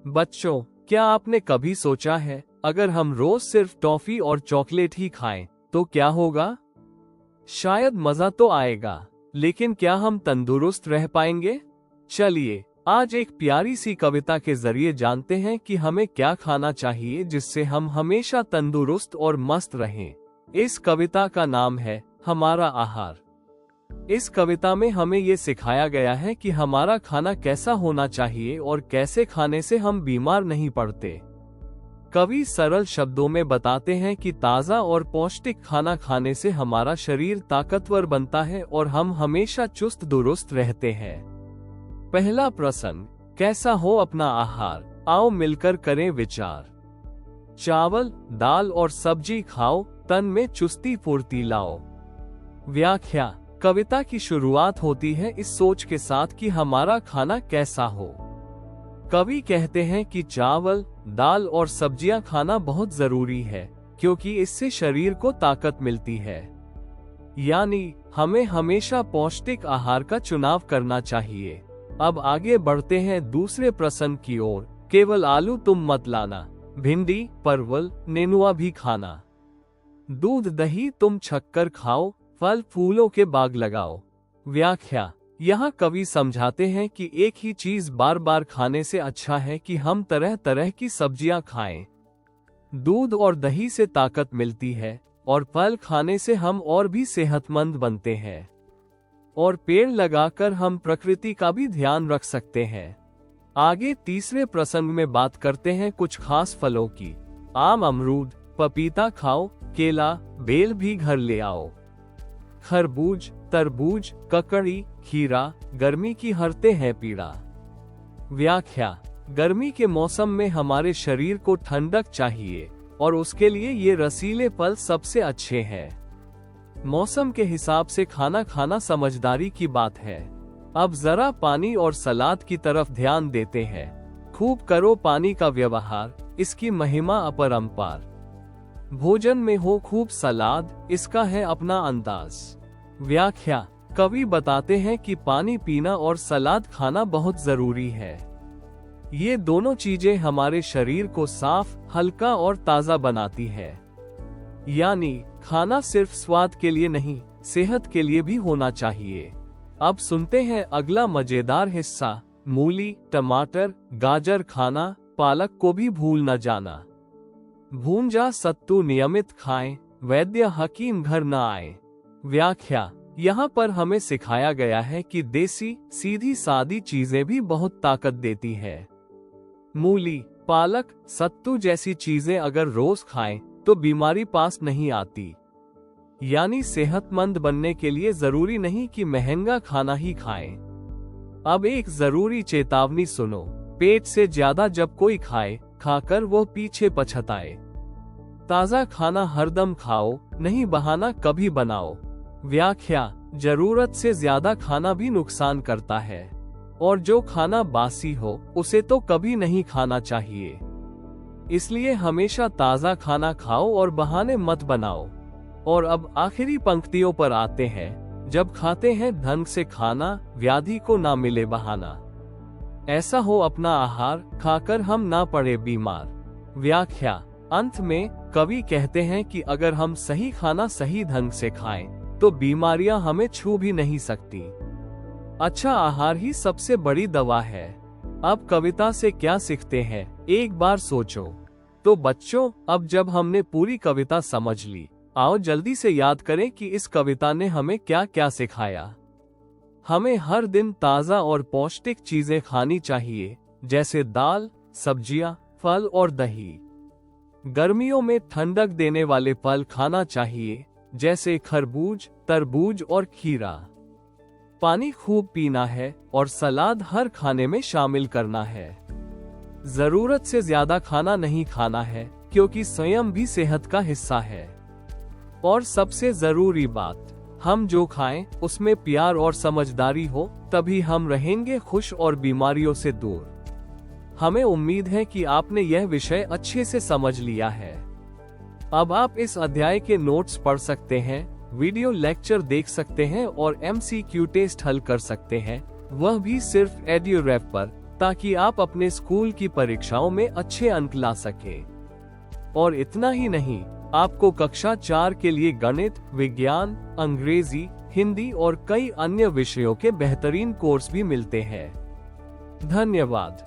बच्चों, क्या आपने कभी सोचा है अगर हम रोज सिर्फ टॉफी और चॉकलेट ही खाएं तो क्या होगा? शायद मजा तो आएगा, लेकिन क्या हम तंदुरुस्त रह पाएंगे? चलिए आज एक प्यारी सी कविता के जरिए जानते हैं कि हमें क्या खाना चाहिए जिससे हम हमेशा तंदुरुस्त और मस्त रहें। इस कविता का नाम है हमारा आहार। इस कविता में हमें ये सिखाया गया है कि हमारा खाना कैसा होना चाहिए और कैसे खाने से हम बीमार नहीं पड़ते। कवि सरल शब्दों में बताते हैं कि ताज़ा और पौष्टिक खाना खाने से हमारा शरीर ताकतवर बनता है और हम हमेशा चुस्त दुरुस्त रहते हैं। पहला प्रश्न, कैसा हो अपना आहार? आओ मिलकर करें विचार। चावल, दाल और सब्जी खाओ, तन में चुस्ती फुर्ती लाओ। व्याख्या, कविता की शुरुआत होती है इस सोच के साथ कि हमारा खाना कैसा हो। कवि कहते हैं कि चावल, दाल और सब्जियां खाना बहुत जरूरी है क्योंकि इससे शरीर को ताकत मिलती है। यानी हमें हमेशा पौष्टिक आहार का चुनाव करना चाहिए। अब आगे बढ़ते हैं दूसरे प्रश्न की ओर। केवल आलू तुम मत लाना, भिंडी, परवल, नेनुआ भी खाना। दूध दही तुम छक्कर खाओ, फल फूलों के बाग लगाओ। व्याख्या, यहाँ कवि समझाते हैं कि एक ही चीज बार बार खाने से अच्छा है कि हम तरह तरह की सब्जियां खाएं। दूध और दही से ताकत मिलती है और फल खाने से हम और भी सेहतमंद बनते हैं। और पेड़ लगाकर हम प्रकृति का भी ध्यान रख सकते हैं। आगे तीसरे प्रसंग में बात करते हैं कुछ खास फलों की। आम, अमरूद, पपीता खाओ, केला, बेल भी घर ले आओ। खरबूज, तरबूज, ककड़ी, खीरा गर्मी की हरते हैं पीड़ा। व्याख्या, गर्मी के मौसम में हमारे शरीर को ठंडक चाहिए और उसके लिए ये रसीले फल सबसे अच्छे हैं। मौसम के हिसाब से खाना खाना समझदारी की बात है। अब जरा पानी और सलाद की तरफ ध्यान देते हैं। खूब करो पानी का व्यवहार, इसकी महिमा अपरंपार। भोजन में हो खूब सलाद, इसका है अपना अंदाज। व्याख्या, कवि बताते हैं कि पानी पीना और सलाद खाना बहुत जरूरी है। ये दोनों चीजें हमारे शरीर को साफ, हल्का और ताजा बनाती है। यानी खाना सिर्फ स्वाद के लिए नहीं, सेहत के लिए भी होना चाहिए। अब सुनते हैं अगला मजेदार हिस्सा। मूली, टमाटर, गाजर खाना, पालक को भी भूल न जाना। भूंजा सत्तू नियमित खाएं, वैद्य हकीम घर न आए। व्याख्या, यहाँ पर हमें सिखाया गया है कि देसी, सीधी सादी चीजें भी बहुत ताकत देती है। मूली, पालक, सत्तू जैसी चीजें अगर रोज खाएं तो बीमारी पास नहीं आती। यानी सेहतमंद बनने के लिए जरूरी नहीं कि महंगा खाना ही खाएं। अब एक जरूरी चेतावनी सुनो। पेट से ज्यादा जब कोई खाए, खाकर वो पीछे पछताए। ताजा खाना हरदम खाओ, नहीं बहाना कभी बनाओ। व्याख्या, जरूरत से ज्यादा खाना भी नुकसान करता है और जो खाना बासी हो उसे तो कभी नहीं खाना चाहिए। इसलिए हमेशा ताजा खाना खाओ और बहाने मत बनाओ। और अब आखिरी पंक्तियों पर आते हैं। जब खाते हैं ढंग से खाना, व्याधि को ना मिले बहाना। ऐसा हो अपना आहार, खाकर हम ना पड़े बीमार। व्याख्या, अंत में कवि कहते हैं कि अगर हम सही खाना सही ढंग से खाएं तो बीमारियां हमें छू भी नहीं सकती। अच्छा आहार ही सबसे बड़ी दवा है। अब कविता से क्या सीखते हैं, एक बार सोचो। तो बच्चों, अब जब हमने पूरी कविता समझ ली, आओ जल्दी से याद करें कि इस कविता ने हमें क्या क्या सिखाया। हमें हर दिन ताजा और पौष्टिक चीजें खानी चाहिए, जैसे दाल, सब्जियां, फल और दही। गर्मियों में ठंडक देने वाले फल खाना चाहिए, जैसे खरबूज, तरबूज और खीरा। पानी खूब पीना है और सलाद हर खाने में शामिल करना है। जरूरत से ज्यादा खाना नहीं खाना है क्योंकि स्वयं भी सेहत का हिस्सा है। और सबसे जरूरी बात, हम जो खाएं उसमें प्यार और समझदारी हो, तभी हम रहेंगे खुश और बीमारियों से दूर। हमें उम्मीद है कि आपने यह विषय अच्छे से समझ लिया है। अब आप इस अध्याय के नोट्स पढ़ सकते हैं, वीडियो लेक्चर देख सकते हैं और MCQ टेस्ट हल कर सकते हैं, वह भी सिर्फ EduRef पर। ताकि आप अपने स्कूल की परीक्षाओं में अच्छे अंक ला सकें। और इतना ही नहीं, आपको कक्षा 4 के लिए गणित, विज्ञान, अंग्रेजी, हिंदी और कई अन्य विषयों के बेहतरीन कोर्स भी मिलते हैं। धन्यवाद।